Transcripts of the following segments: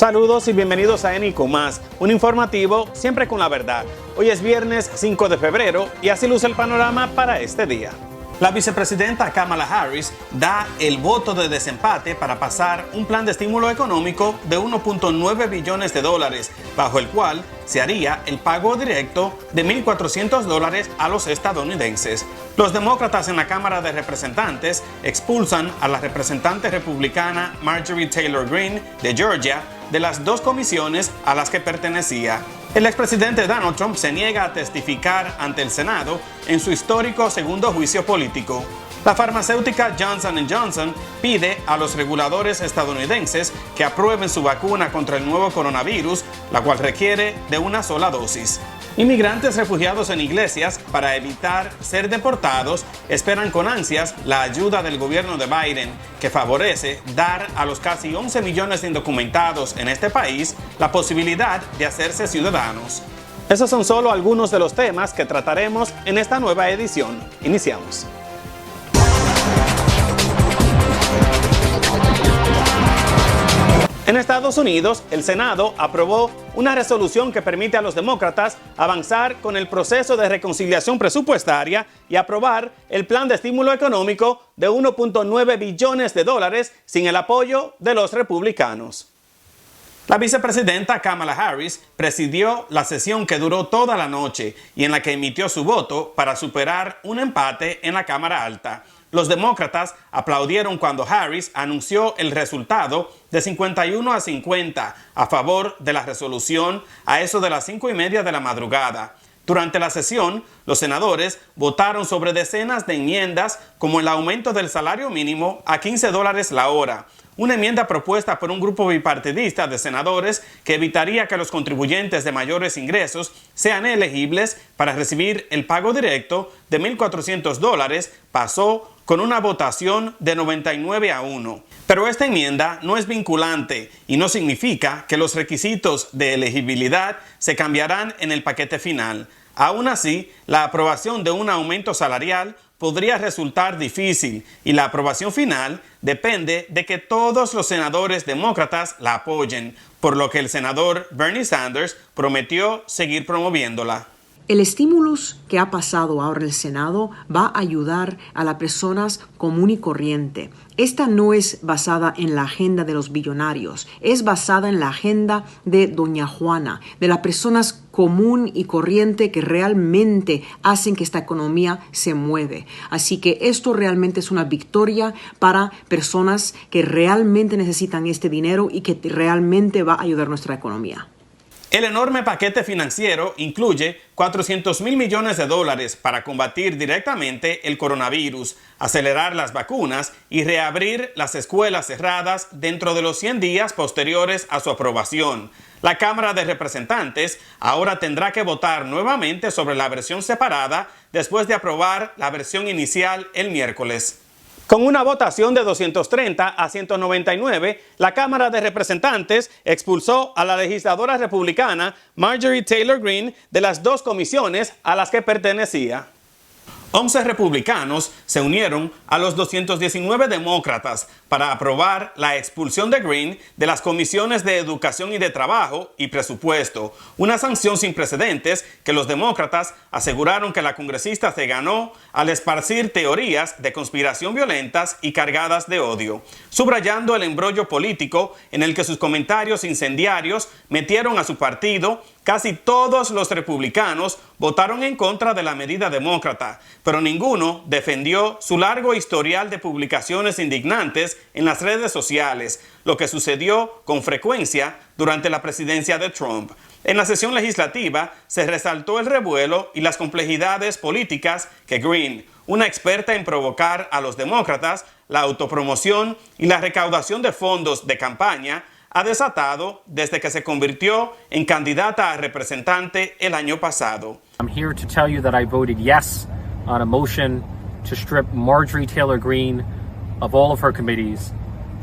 Saludos y bienvenidos a Nico Más, un informativo siempre con la verdad. Hoy es viernes 5 de febrero y así luce el panorama para este día. La vicepresidenta Kamala Harris da el voto de desempate para pasar un plan de estímulo económico de 1.9 billones de dólares, bajo el cual se haría el pago directo de $1.400 a los estadounidenses. Los demócratas en la Cámara de Representantes expulsan a la representante republicana Marjorie Taylor Greene de Georgia de las dos comisiones a las que pertenecía. El expresidente Donald Trump se niega a testificar ante el Senado en su histórico segundo juicio político. La farmacéutica Johnson & Johnson pide a los reguladores estadounidenses que aprueben su vacuna contra el nuevo coronavirus, la cual requiere de una sola dosis. Inmigrantes refugiados en iglesias para evitar ser deportados esperan con ansias la ayuda del gobierno de Biden, que favorece dar a los casi 11 millones de indocumentados en este país la posibilidad de hacerse ciudadanos. Esos son solo algunos de los temas que trataremos en esta nueva edición. Iniciamos. En Estados Unidos, el Senado aprobó una resolución que permite a los demócratas avanzar con el proceso de reconciliación presupuestaria y aprobar el plan de estímulo económico de 1.9 billones de dólares sin el apoyo de los republicanos. La vicepresidenta Kamala Harris presidió la sesión que duró toda la noche y en la que emitió su voto para superar un empate en la Cámara Alta. Los demócratas aplaudieron cuando Harris anunció el resultado de 51-50 a favor de la resolución a eso de las 5:30 de la madrugada. Durante la sesión, los senadores votaron sobre decenas de enmiendas como el aumento del salario mínimo a $15 la hora, una enmienda propuesta por un grupo bipartidista de senadores que evitaría que los contribuyentes de mayores ingresos sean elegibles para recibir el pago directo de $1.400, pasó con una votación de 99-1. Pero esta enmienda no es vinculante y no significa que los requisitos de elegibilidad se cambiarán en el paquete final. Aún así, la aprobación de un aumento salarial podría resultar difícil y la aprobación final depende de que todos los senadores demócratas la apoyen, por lo que el senador Bernie Sanders prometió seguir promoviéndola. El estímulos que ha pasado ahora en el Senado va a ayudar a las personas común y corriente. Esta no es basada en la agenda de los billonarios, es basada en la agenda de Doña Juana, de las personas común y corriente que realmente hacen que esta economía se mueve. Así que esto realmente es una victoria para personas que realmente necesitan este dinero y que realmente va a ayudar a nuestra economía. El enorme paquete financiero incluye $400 mil millones para combatir directamente el coronavirus, acelerar las vacunas y reabrir las escuelas cerradas dentro de los 100 días posteriores a su aprobación. La Cámara de Representantes ahora tendrá que votar nuevamente sobre la versión separada después de aprobar la versión inicial el miércoles. Con una votación de 230 a 199, la Cámara de Representantes expulsó a la legisladora republicana Marjorie Taylor Greene de las dos comisiones a las que pertenecía. 11 republicanos se unieron a los 219 demócratas para aprobar la expulsión de Greene de las comisiones de Educación y de Trabajo y Presupuesto, una sanción sin precedentes que los demócratas aseguraron que la congresista se ganó al esparcir teorías de conspiración violentas y cargadas de odio, subrayando el embrollo político en el que sus comentarios incendiarios metieron a su partido. Casi todos los republicanos votaron en contra de la medida demócrata, pero ninguno defendió su largo historial de publicaciones indignantes en las redes sociales, lo que sucedió con frecuencia durante la presidencia de Trump. En la sesión legislativa se resaltó el revuelo y las complejidades políticas que Greene, una experta en provocar a los demócratas, la autopromoción y la recaudación de fondos de campaña, ha desatado desde que se convirtió en candidata a representante el año pasado. I'm here to tell you that I voted yes on a motion to strip Marjorie Taylor Greene of all of her committees.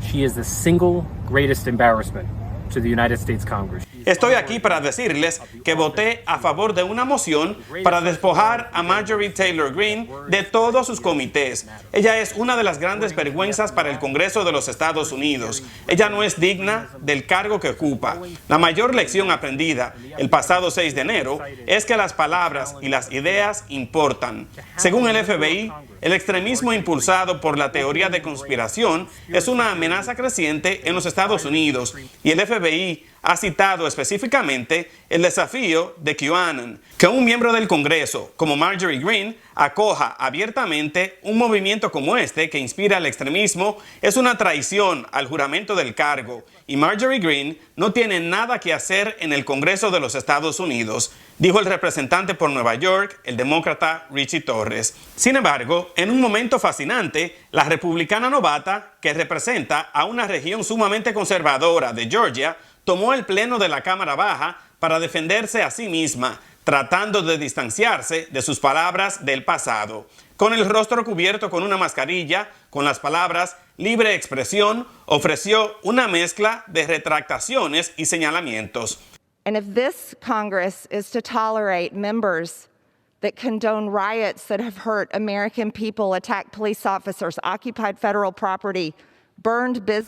She is the single greatest embarrassment to the United States Congress. Estoy aquí para decirles que voté a favor de una moción para despojar a Marjorie Taylor Greene de todos sus comités. Ella es una de las grandes vergüenzas para el Congreso de los Estados Unidos. Ella no es digna del cargo que ocupa. La mayor lección aprendida el pasado 6 de enero es que las palabras y las ideas importan. Según el FBI, el extremismo impulsado por la teoría de conspiración es una amenaza creciente en los Estados Unidos y el FBI ha citado específicamente el desafío de QAnon. Que un miembro del Congreso como Marjorie Greene acoja abiertamente un movimiento como este que inspira el extremismo es una traición al juramento del cargo y Marjorie Greene no tiene nada que hacer en el Congreso de los Estados Unidos, dijo el representante por Nueva York, el demócrata Richie Torres. Sin embargo, en un momento fascinante, la republicana novata, que representa a una región sumamente conservadora de Georgia, tomó el pleno de la Cámara Baja para defenderse a sí misma, tratando de distanciarse de sus palabras del pasado. Con el rostro cubierto con una mascarilla, con las palabras libre expresión, ofreció una mezcla de retractaciones y señalamientos. And if this Congress is to tolerate members that condone riots that have hurt American people, attacked police officers, occupied federal property,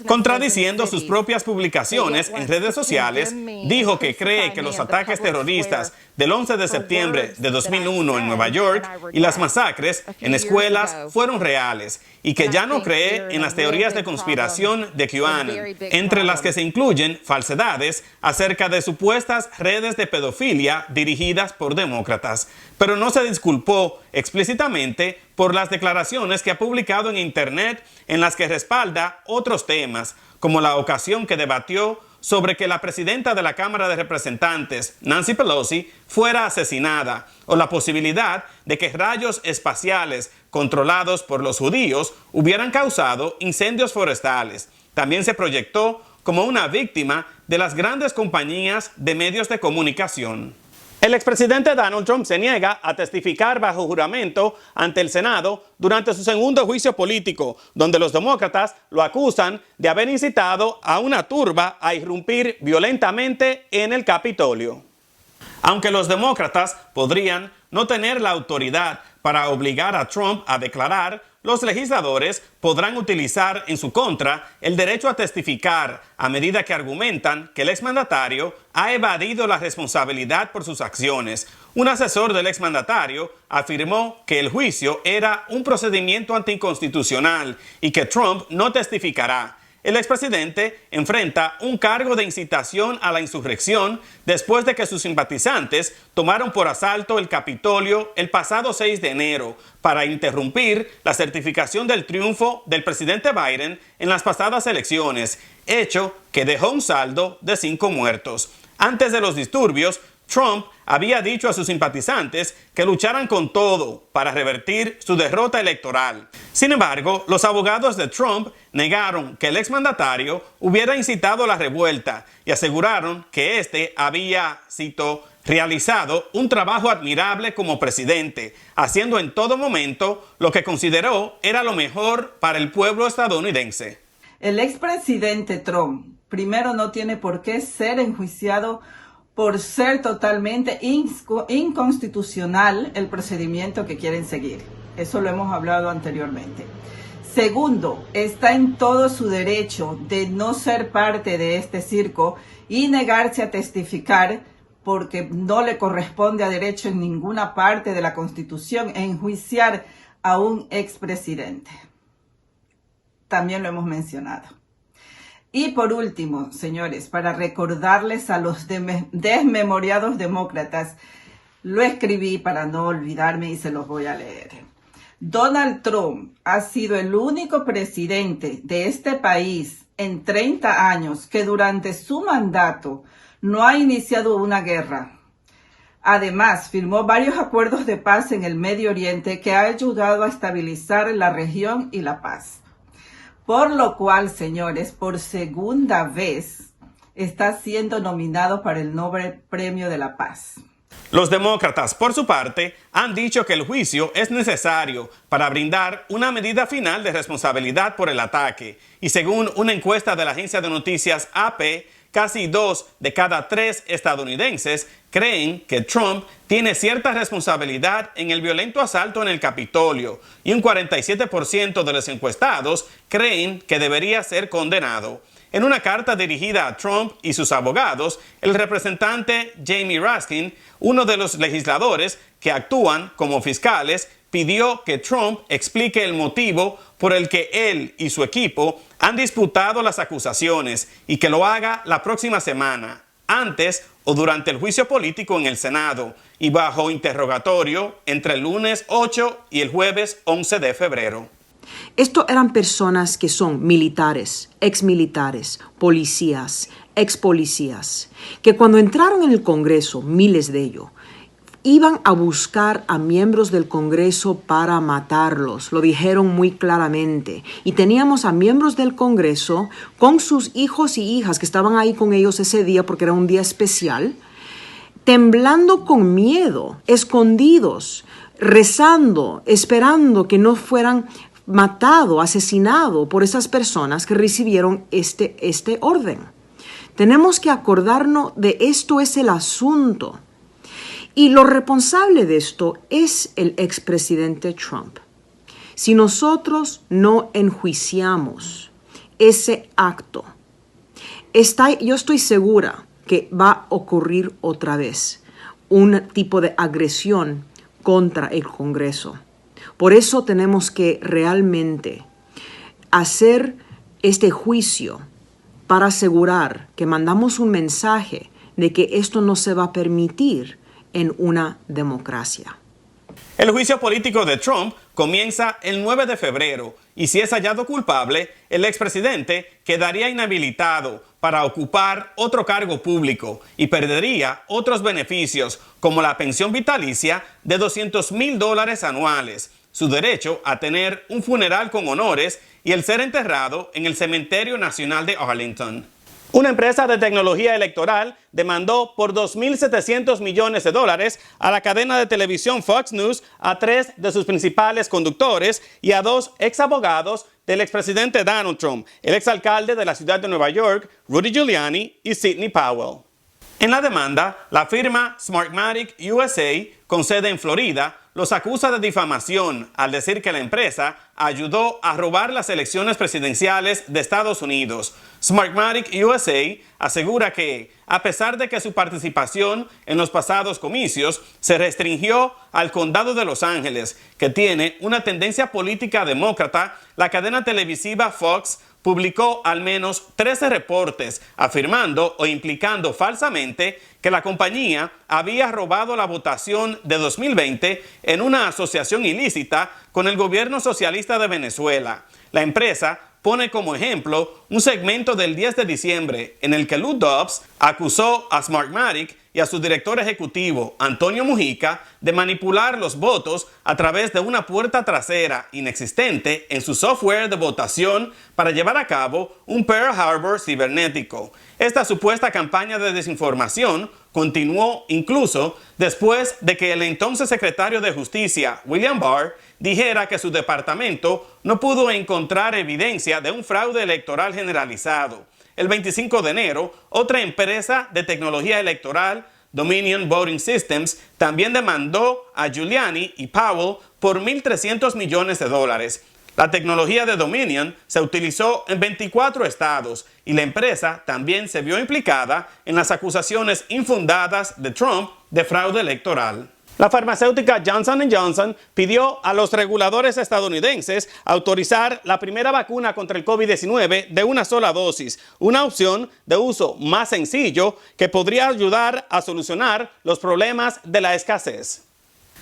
contradiciendo sus propias publicaciones en redes sociales, dijo que cree que los ataques terroristas del 11 de septiembre de 2001 en Nueva York y las masacres en escuelas fueron reales y que ya no cree en las teorías de conspiración de QAnon, entre las que se incluyen falsedades acerca de supuestas redes de pedofilia dirigidas por demócratas, pero no se disculpó explícitamente por las declaraciones que ha publicado en Internet en las que respalda otros temas, como la ocasión que debatió sobre que la presidenta de la Cámara de Representantes, Nancy Pelosi, fuera asesinada, o la posibilidad de que rayos espaciales controlados por los judíos hubieran causado incendios forestales. También se proyectó como una víctima de las grandes compañías de medios de comunicación. El expresidente Donald Trump se niega a testificar bajo juramento ante el Senado durante su segundo juicio político, donde los demócratas lo acusan de haber incitado a una turba a irrumpir violentamente en el Capitolio. Aunque los demócratas podrían no tener la autoridad para obligar a Trump a declarar, los legisladores podrán utilizar en su contra el derecho a testificar a medida que argumentan que el exmandatario ha evadido la responsabilidad por sus acciones. Un asesor del exmandatario afirmó que el juicio era un procedimiento anticonstitucional y que Trump no testificará. El expresidente enfrenta un cargo de incitación a la insurrección después de que sus simpatizantes tomaron por asalto el Capitolio el pasado 6 de enero para interrumpir la certificación del triunfo del presidente Biden en las pasadas elecciones, hecho que dejó un saldo de 5 muertos. Antes de los disturbios, Trump había dicho a sus simpatizantes que lucharan con todo para revertir su derrota electoral. Sin embargo, los abogados de Trump negaron que el exmandatario hubiera incitado la revuelta y aseguraron que éste había, cito, realizado un trabajo admirable como presidente, haciendo en todo momento lo que consideró era lo mejor para el pueblo estadounidense. El expresidente Trump, primero, no tiene por qué ser enjuiciado por ser totalmente inconstitucional el procedimiento que quieren seguir. Eso lo hemos hablado anteriormente. Segundo, está en todo su derecho de no ser parte de este circo y negarse a testificar porque no le corresponde a derecho en ninguna parte de la Constitución enjuiciar a un expresidente. También lo hemos mencionado. Y por último, señores, para recordarles a los desmemoriados demócratas, lo escribí para no olvidarme y se los voy a leer. Donald Trump ha sido el único presidente de este país en 30 años que durante su mandato no ha iniciado una guerra. Además, firmó varios acuerdos de paz en el Medio Oriente que ha ayudado a estabilizar la región y la paz. Por lo cual, señores, por segunda vez está siendo nominado para el Nobel Premio de la Paz. Los demócratas, por su parte, han dicho que el juicio es necesario para brindar una medida final de responsabilidad por el ataque. Y según una encuesta de la agencia de noticias AP, casi 2 de cada 3 estadounidenses creen que Trump tiene cierta responsabilidad en el violento asalto en el Capitolio y un 47% de los encuestados creen que debería ser condenado. En una carta dirigida a Trump y sus abogados, el representante Jamie Raskin, uno de los legisladores que actúan como fiscales, pidió que Trump explique el motivo por el que él y su equipo han disputado las acusaciones y que lo haga la próxima semana, antes o durante el juicio político en el Senado y bajo interrogatorio entre el lunes 8 y el jueves 11 de febrero. Estos eran personas que son militares, exmilitares, policías, expolicías, que cuando entraron en el Congreso, miles de ellos, iban a buscar a miembros del Congreso para matarlos. Lo dijeron muy claramente. Y teníamos a miembros del Congreso con sus hijos y hijas que estaban ahí con ellos ese día porque era un día especial, temblando con miedo, escondidos, rezando, esperando que no fueran matados, asesinados por esas personas que recibieron este orden. Tenemos que acordarnos de esto es el asunto. Y lo responsable de esto es el expresidente Trump. Si nosotros no enjuiciamos ese acto, yo estoy segura que va a ocurrir otra vez un tipo de agresión contra el Congreso. Por eso tenemos que realmente hacer este juicio para asegurar que mandamos un mensaje de que esto no se va a permitir en una democracia. El juicio político de Trump comienza el 9 de febrero y si es hallado culpable, el expresidente quedaría inhabilitado para ocupar otro cargo público y perdería otros beneficios como la pensión vitalicia de $200,000 anuales, su derecho a tener un funeral con honores y el ser enterrado en el Cementerio Nacional de Arlington. Una empresa de tecnología electoral demandó por $2.700 millones a la cadena de televisión Fox News a 3 de sus principales conductores y a 2 exabogados del expresidente Donald Trump, el exalcalde de la ciudad de Nueva York, Rudy Giuliani, y Sidney Powell. En la demanda, la firma Smartmatic USA, con sede en Florida, los acusa de difamación al decir que la empresa ayudó a robar las elecciones presidenciales de Estados Unidos. Smartmatic USA asegura que, a pesar de que su participación en los pasados comicios se restringió al condado de Los Ángeles, que tiene una tendencia política demócrata, la cadena televisiva Fox publicó al menos 13 reportes afirmando o implicando falsamente que la compañía había robado la votación de 2020 en una asociación ilícita con el gobierno socialista de Venezuela. La empresa pone como ejemplo un segmento del 10 de diciembre en el que Lou Dobbs acusó a Smartmatic y a su director ejecutivo, Antonio Mujica, de manipular los votos a través de una puerta trasera inexistente en su software de votación para llevar a cabo un Pearl Harbor cibernético. Esta supuesta campaña de desinformación continuó incluso después de que el entonces secretario de Justicia, William Barr, dijera que su departamento no pudo encontrar evidencia de un fraude electoral generalizado. El 25 de enero, otra empresa de tecnología electoral, Dominion Voting Systems, también demandó a Giuliani y Powell por $1.300 millones. La tecnología de Dominion se utilizó en 24 estados y la empresa también se vio implicada en las acusaciones infundadas de Trump de fraude electoral. La farmacéutica Johnson & Johnson pidió a los reguladores estadounidenses autorizar la primera vacuna contra el COVID-19 de una sola dosis, una opción de uso más sencillo que podría ayudar a solucionar los problemas de la escasez.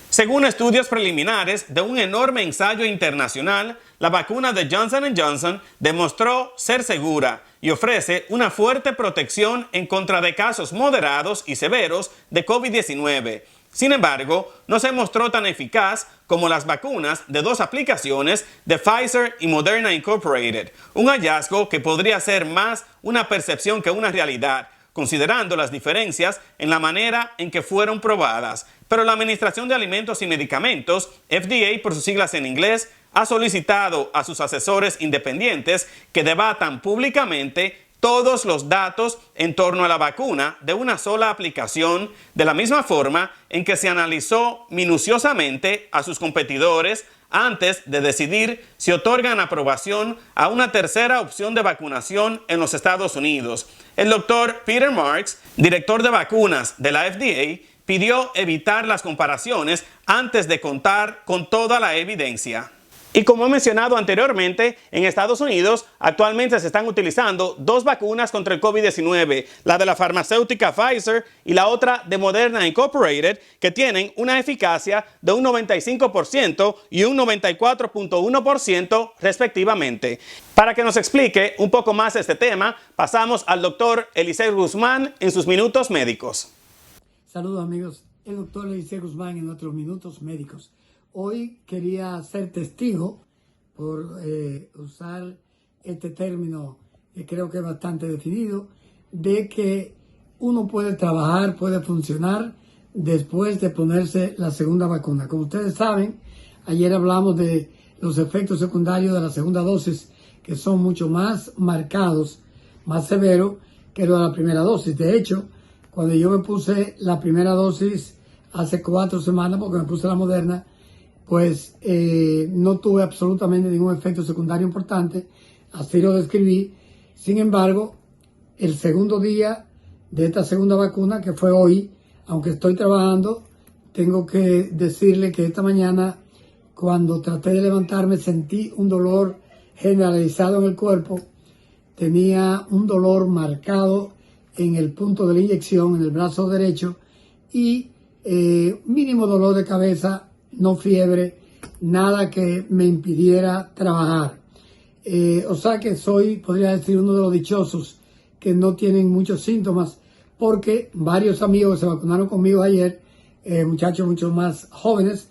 Según estudios preliminares de un enorme ensayo internacional, la vacuna de Johnson & Johnson demostró ser segura y ofrece una fuerte protección en contra de casos moderados y severos de COVID-19. Sin embargo, no se mostró tan eficaz como las vacunas de 2 aplicaciones de Pfizer y Moderna Incorporated, un hallazgo que podría ser más una percepción que una realidad, considerando las diferencias en la manera en que fueron probadas. Pero la Administración de Alimentos y Medicamentos, FDA por sus siglas en inglés, ha solicitado a sus asesores independientes que debatan públicamente todos los datos en torno a la vacuna de una sola aplicación, de la misma forma en que se analizó minuciosamente a sus competidores antes de decidir si otorgan aprobación a una tercera opción de vacunación en los Estados Unidos. El doctor Peter Marks, director de vacunas de la FDA, pidió evitar las comparaciones antes de contar con toda la evidencia. Y como he mencionado anteriormente, en Estados Unidos actualmente se están utilizando dos vacunas contra el COVID-19, la de la farmacéutica Pfizer y la otra de Moderna Incorporated, que tienen una eficacia de un 95% y un 94.1% respectivamente. Para que nos explique un poco más este tema, pasamos al doctor Eliseo Guzmán en sus minutos médicos. Saludos amigos, el doctor Eliseo Guzmán en otros minutos médicos. Hoy quería ser testigo, por usar este término que creo que es bastante definido, de que uno puede trabajar, puede funcionar después de ponerse la segunda vacuna. Como ustedes saben, ayer hablamos de los efectos secundarios de la segunda dosis, que son mucho más marcados, más severos que los de la primera dosis. De hecho, cuando yo me puse la primera dosis hace 4 semanas, porque me puse la Moderna, pues no tuve absolutamente ningún efecto secundario importante, así lo describí. Sin embargo, el segundo día de esta segunda vacuna, que fue hoy, aunque estoy trabajando, tengo que decirle que esta mañana, cuando traté de levantarme, sentí un dolor generalizado en el cuerpo. Tenía un dolor marcado en el punto de la inyección, en el brazo derecho, y mínimo dolor de cabeza, no fiebre, nada que me impidiera trabajar. O sea que soy, podría decir, uno de los dichosos que no tienen muchos síntomas, porque varios amigos que se vacunaron conmigo ayer, muchachos mucho más jóvenes,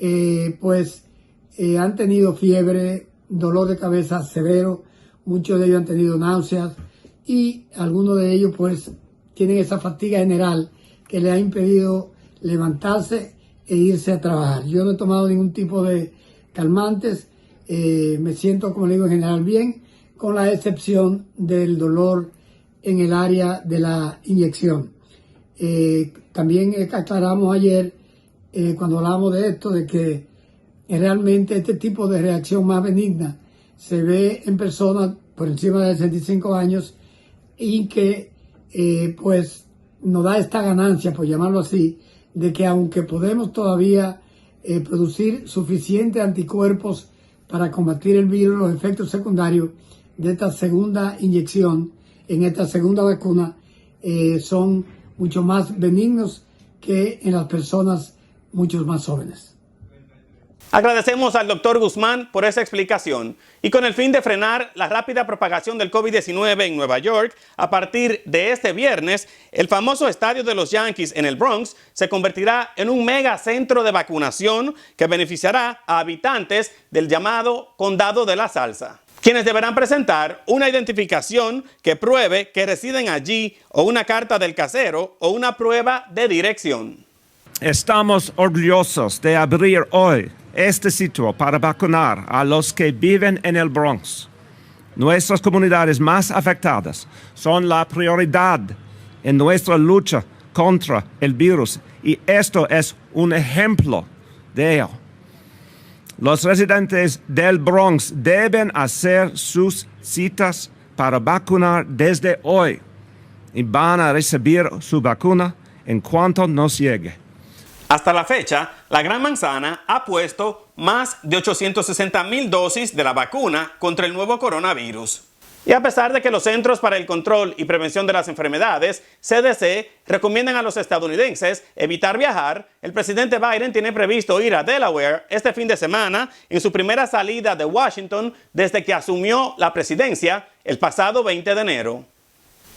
han tenido fiebre, dolor de cabeza severo, muchos de ellos han tenido náuseas y algunos de ellos pues tienen esa fatiga general que le ha impedido levantarse e irse a trabajar. Yo no he tomado ningún tipo de calmantes, me siento, como le digo, en general bien, con la excepción del dolor en el área de la inyección. También aclaramos ayer, cuando hablábamos de esto, de que realmente este tipo de reacción más benigna se ve en personas por encima de 65 años y que pues nos da esta ganancia, por llamarlo así, de que aunque podemos todavía producir suficientes anticuerpos para combatir el virus, los efectos secundarios de esta segunda inyección, en esta segunda vacuna, son mucho más benignos que en las personas mucho más jóvenes. Agradecemos al doctor Guzmán por esa explicación. Y con el fin de frenar la rápida propagación del COVID-19 en Nueva York, a partir de este viernes, el famoso estadio de los Yankees en el Bronx se convertirá en un mega centro de vacunación que beneficiará a habitantes del llamado Condado de la Salsa, quienes deberán presentar una identificación que pruebe que residen allí, o una carta del casero, o una prueba de dirección. Estamos orgullosos de abrir hoy este sitio para vacunar a los que viven en el Bronx. Nuestras comunidades más afectadas son la prioridad en nuestra lucha contra el virus y esto es un ejemplo de ello. Los residentes del Bronx deben hacer sus citas para vacunar desde hoy y van a recibir su vacuna en cuanto nos llegue. Hasta la fecha, la Gran Manzana ha puesto más de 860,000 dosis de la vacuna contra el nuevo coronavirus. Y a pesar de que los Centros para el Control y Prevención de las Enfermedades, CDC, recomiendan a los estadounidenses evitar viajar, el presidente Biden tiene previsto ir a Delaware este fin de semana en su primera salida de Washington desde que asumió la presidencia el pasado 20 de enero.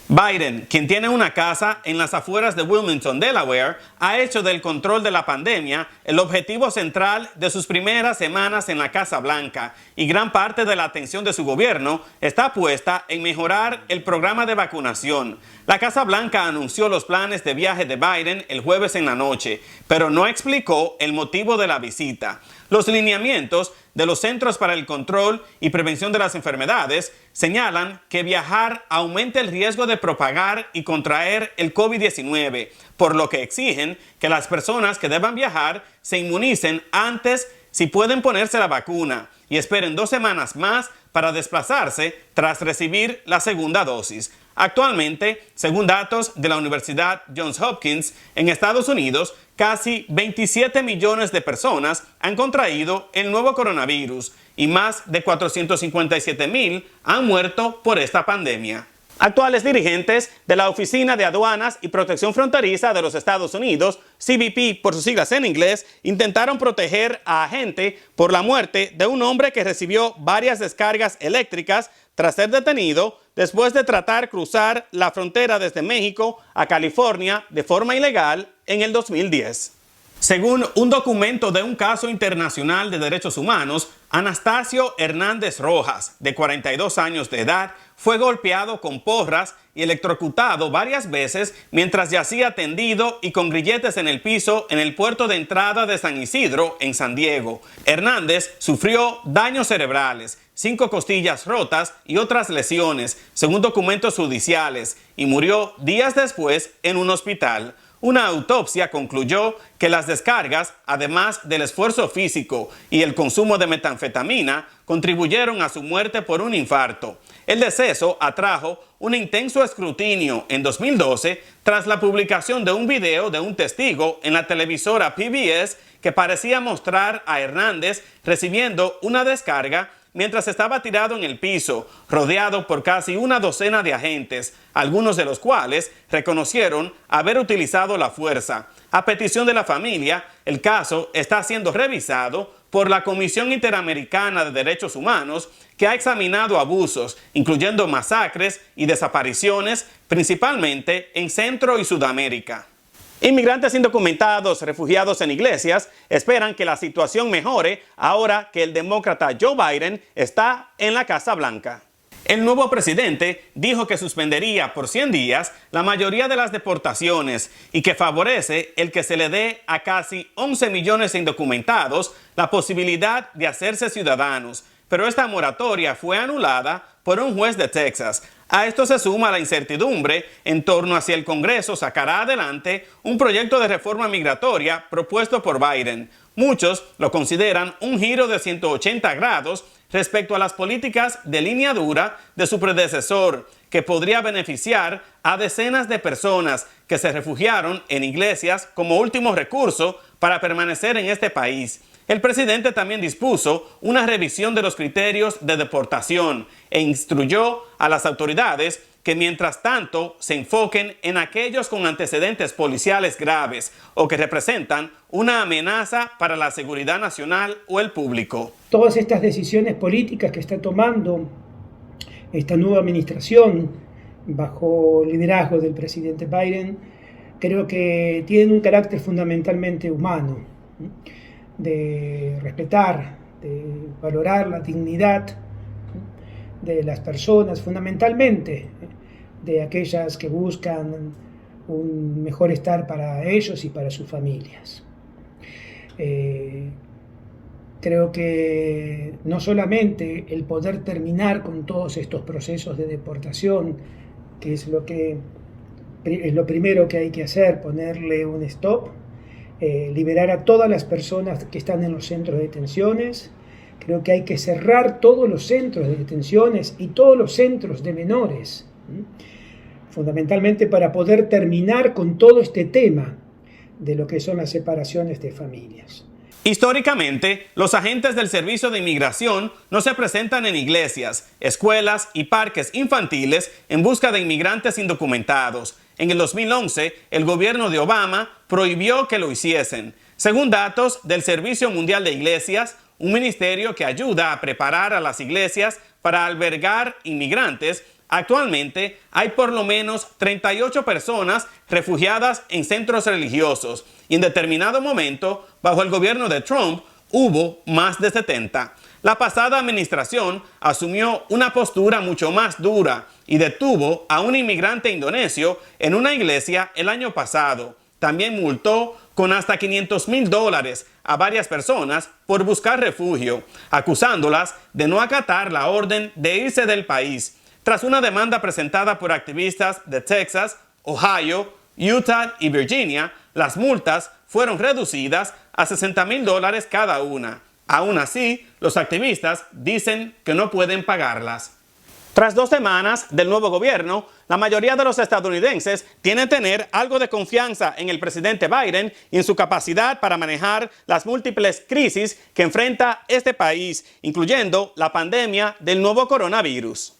Biden, quien tiene una casa en las afueras de Wilmington, Delaware, ha hecho del control de la pandemia el objetivo central de sus primeras semanas en la Casa Blanca, y gran parte de la atención de su gobierno está puesta en mejorar el programa de vacunación. La Casa Blanca anunció los planes de viaje de Biden el jueves en la noche, pero no explicó el motivo de la visita. Los lineamientos de los Centros para el Control y Prevención de las Enfermedades señalan que viajar aumenta el riesgo de propagar y contraer el COVID-19, por lo que exigen que las personas que deban viajar se inmunicen antes si pueden ponerse la vacuna y esperen 2 semanas más para desplazarse tras recibir la segunda dosis. Actualmente, según datos de la Universidad Johns Hopkins, en Estados Unidos, casi 27 millones de personas han contraído el nuevo coronavirus y más de 457,000 han muerto por esta pandemia. Actuales dirigentes de la Oficina de Aduanas y Protección Fronteriza de los Estados Unidos, CBP por sus siglas en inglés, intentaron proteger a agente por la muerte de un hombre que recibió varias descargas eléctricas tras ser detenido después de tratar cruzar la frontera desde México a California de forma ilegal en el 2010. Según un documento de un caso internacional de derechos humanos, Anastasio Hernández Rojas, de 42 años de edad, fue golpeado con porras y electrocutado varias veces mientras yacía tendido y con grilletes en el piso en el puerto de entrada de San Isidro, en San Diego. Hernández sufrió daños cerebrales, 5 costillas rotas y otras lesiones, según documentos judiciales, y murió días después en un hospital. Una autopsia concluyó que las descargas, además del esfuerzo físico y el consumo de metanfetamina, contribuyeron a su muerte por un infarto. El deceso atrajo un intenso escrutinio en 2012 tras la publicación de un video de un testigo en la televisora PBS que parecía mostrar a Hernández recibiendo una descarga mientras estaba tirado en el piso, rodeado por casi una docena de agentes, algunos de los cuales reconocieron haber utilizado la fuerza. A petición de la familia, el caso está siendo revisado por la Comisión Interamericana de Derechos Humanos, que ha examinado abusos, incluyendo masacres y desapariciones, principalmente en Centro y Sudamérica. Inmigrantes indocumentados refugiados en iglesias esperan que la situación mejore ahora que el demócrata Joe Biden está en la Casa Blanca. El nuevo presidente dijo que suspendería por 100 días la mayoría de las deportaciones y que favorece el que se le dé a casi 11 millones de indocumentados la posibilidad de hacerse ciudadanos. Pero esta moratoria fue anulada por un juez de Texas. A esto se suma la incertidumbre en torno a si el Congreso sacará adelante un proyecto de reforma migratoria propuesto por Biden. Muchos lo consideran un giro de 180 grados respecto a las políticas de línea dura de su predecesor, que podría beneficiar a decenas de personas que se refugiaron en iglesias como último recurso para permanecer en este país. El presidente también dispuso una revisión de los criterios de deportación e instruyó a las autoridades que mientras tanto se enfoquen en aquellos con antecedentes policiales graves o que representan una amenaza para la seguridad nacional o el público. Todas estas decisiones políticas que está tomando esta nueva administración bajo el liderazgo del presidente Biden creo que tienen un carácter fundamentalmente humano, de respetar, de valorar la dignidad de las personas, fundamentalmente de aquellas que buscan un mejor estar para ellos y para sus familias. Creo que no solamente el poder terminar con todos estos procesos de deportación, que es lo primero que hay que hacer, ponerle un stop, liberar a todas las personas que están en los centros de detenciones. Creo que hay que cerrar todos los centros de detenciones y todos los centros de menores, fundamentalmente para poder terminar con todo este tema de lo que son las separaciones de familias. Históricamente, los agentes del Servicio de Inmigración no se presentan en iglesias, escuelas y parques infantiles en busca de inmigrantes indocumentados. En el 2011, el gobierno de Obama prohibió que lo hiciesen. Según datos del Servicio Mundial de Iglesias, un ministerio que ayuda a preparar a las iglesias para albergar inmigrantes, actualmente hay por lo menos 38 personas refugiadas en centros religiosos y en determinado momento, bajo el gobierno de Trump, hubo más de 70. La pasada administración asumió una postura mucho más dura y detuvo a un inmigrante indonesio en una iglesia el año pasado. También multó con hasta $500,000 a varias personas por buscar refugio, acusándolas de no acatar la orden de irse del país, tras una demanda presentada por activistas de Texas, Ohio, Utah y Virginia. Las multas fueron reducidas a $60,000 cada una. Aún así, los activistas dicen que no pueden pagarlas. Tras 2 semanas del nuevo gobierno, la mayoría de los estadounidenses tienen que tener algo de confianza en el presidente Biden y en su capacidad para manejar las múltiples crisis que enfrenta este país, incluyendo la pandemia del nuevo coronavirus.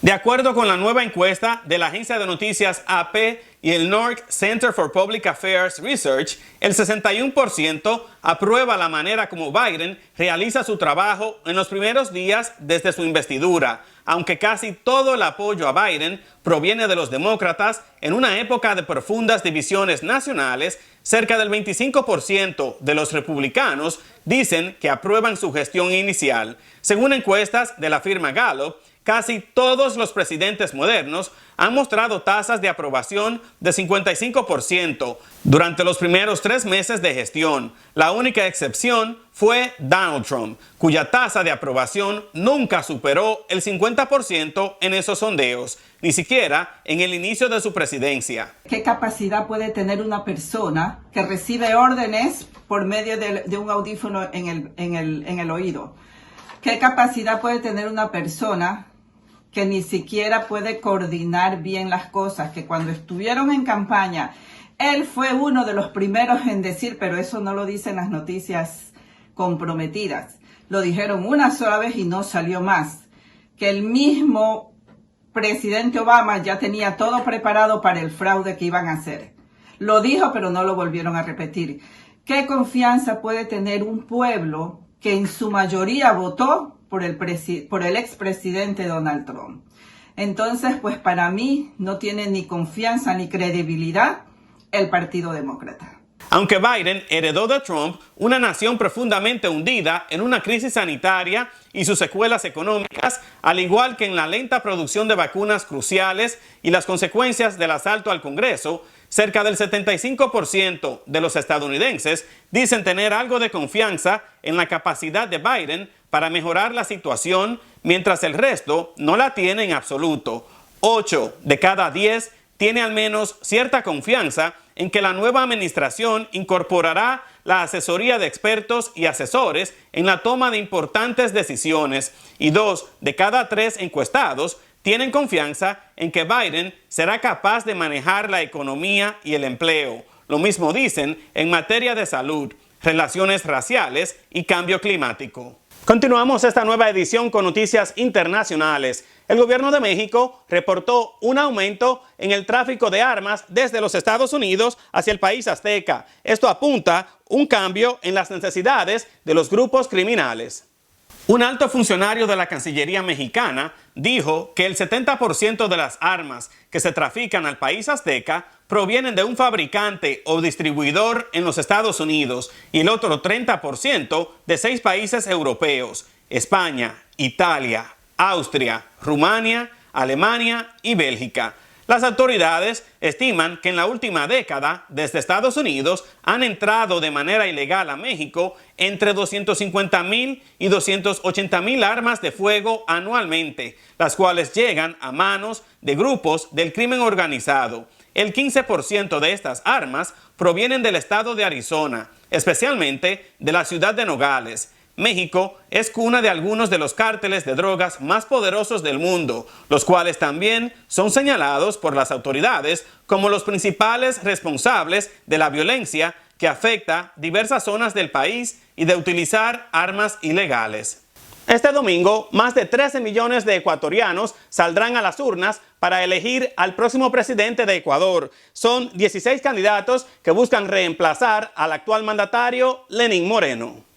De acuerdo con la nueva encuesta de la agencia de noticias AP y el North Center for Public Affairs Research, el 61% aprueba la manera como Biden realiza su trabajo en los primeros días desde su investidura, aunque casi todo el apoyo a Biden proviene de los demócratas en una época de profundas divisiones nacionales. Cerca del 25% de los republicanos dicen que aprueban su gestión inicial. Según encuestas de la firma Gallup, casi todos los presidentes modernos han mostrado tasas de aprobación de 55% durante los primeros 3 meses de gestión. La única excepción fue Donald Trump, cuya tasa de aprobación nunca superó el 50% en esos sondeos, ni siquiera en el inicio de su presidencia. ¿Qué capacidad puede tener una persona que recibe órdenes por medio de un audífono en el oído? ¿Qué capacidad puede tener una persona que ni siquiera puede coordinar bien las cosas? Que cuando estuvieron en campaña, él fue uno de los primeros en decir, pero eso no lo dicen las noticias comprometidas. Lo dijeron una sola vez y no salió más. Que el mismo presidente Obama ya tenía todo preparado para el fraude que iban a hacer. Lo dijo, pero no lo volvieron a repetir. ¿Qué confianza puede tener un pueblo que en su mayoría votó por el expresidente Donald Trump? Entonces, pues para mí no tiene ni confianza ni credibilidad el Partido Demócrata. Aunque Biden heredó de Trump una nación profundamente hundida en una crisis sanitaria y sus secuelas económicas, al igual que en la lenta producción de vacunas cruciales y las consecuencias del asalto al Congreso, cerca del 75% de los estadounidenses dicen tener algo de confianza en la capacidad de Biden para mejorar la situación, mientras el resto no la tiene en absoluto. 8 de cada 10 tiene al menos cierta confianza en que la nueva administración incorporará la asesoría de expertos y asesores en la toma de importantes decisiones, y 2 de cada 3 encuestados tienen confianza en que Biden será capaz de manejar la economía y el empleo. Lo mismo dicen en materia de salud, relaciones raciales y cambio climático. Continuamos esta nueva edición con noticias internacionales. El gobierno de México reportó un aumento en el tráfico de armas desde los Estados Unidos hacia el país azteca. Esto apunta a un cambio en las necesidades de los grupos criminales. Un alto funcionario de la Cancillería mexicana dijo que el 70% de las armas que se trafican al país azteca provienen de un fabricante o distribuidor en los Estados Unidos y el otro 30% de 6 países europeos: España, Italia, Austria, Rumania, Alemania y Bélgica. Las autoridades estiman que en la última década, desde Estados Unidos, han entrado de manera ilegal a México entre 250,000 y 280,000 armas de fuego anualmente, las cuales llegan a manos de grupos del crimen organizado. El 15% de estas armas provienen del estado de Arizona, especialmente de la ciudad de Nogales. México es cuna de algunos de los cárteles de drogas más poderosos del mundo, los cuales también son señalados por las autoridades como los principales responsables de la violencia que afecta diversas zonas del país y de utilizar armas ilegales. Este domingo, más de 13 millones de ecuatorianos saldrán a las urnas para elegir al próximo presidente de Ecuador. Son 16 candidatos que buscan reemplazar al actual mandatario Lenín Moreno.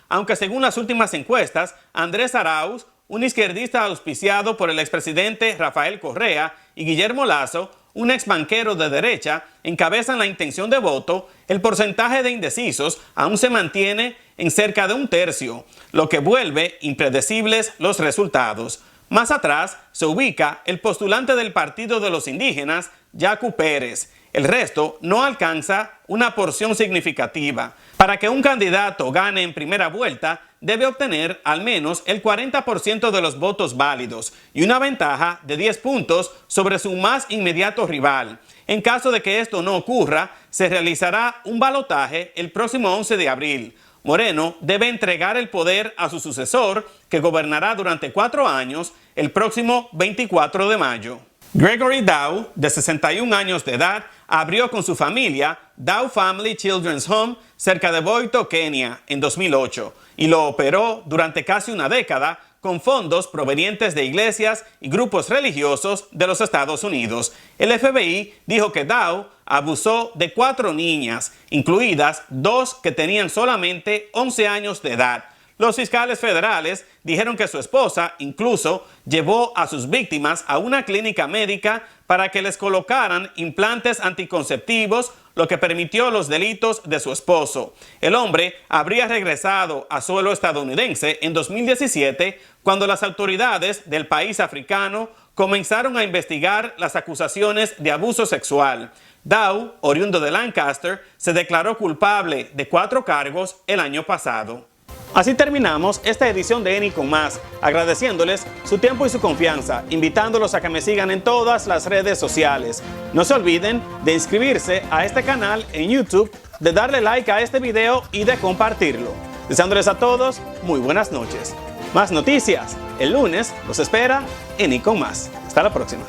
Aunque según las últimas encuestas, Andrés Arauz, un izquierdista auspiciado por el expresidente Rafael Correa, y Guillermo Lasso, un exbanquero de derecha, encabezan la intención de voto, el porcentaje de indecisos aún se mantiene en cerca de 1/3, lo que vuelve impredecibles los resultados. Más atrás se ubica el postulante del Partido de los Indígenas, Yacu Pérez. El resto no alcanza una porción significativa. Para que un candidato gane en primera vuelta, debe obtener al menos el 40% de los votos válidos y una ventaja de 10 puntos sobre su más inmediato rival. En caso de que esto no ocurra, se realizará un balotaje el próximo 11 de abril. Moreno debe entregar el poder a su sucesor, que gobernará durante 4 años, el próximo 24 de mayo. Gregory Dow, de 61 años de edad, abrió con su familia Dow Family Children's Home cerca de Boito, Kenia, en 2008, y lo operó durante casi una década con fondos provenientes de iglesias y grupos religiosos de los Estados Unidos. El FBI dijo que Dow abusó de 4 niñas, incluidas 2 que tenían solamente 11 años de edad. Los fiscales federales dijeron que su esposa incluso llevó a sus víctimas a una clínica médica para que les colocaran implantes anticonceptivos, lo que permitió los delitos de su esposo. El hombre habría regresado a suelo estadounidense en 2017 cuando las autoridades del país africano comenzaron a investigar las acusaciones de abuso sexual. Dow, oriundo de Lancaster, se declaró culpable de 4 cargos el año pasado. Así terminamos esta edición de ENI con Más, agradeciéndoles su tiempo y su confianza, invitándolos a que me sigan en todas las redes sociales. No se olviden de inscribirse a este canal en YouTube, de darle like a este video y de compartirlo. Deseándoles a todos muy buenas noches. Más noticias, el lunes los espera ENI con Más. Hasta la próxima.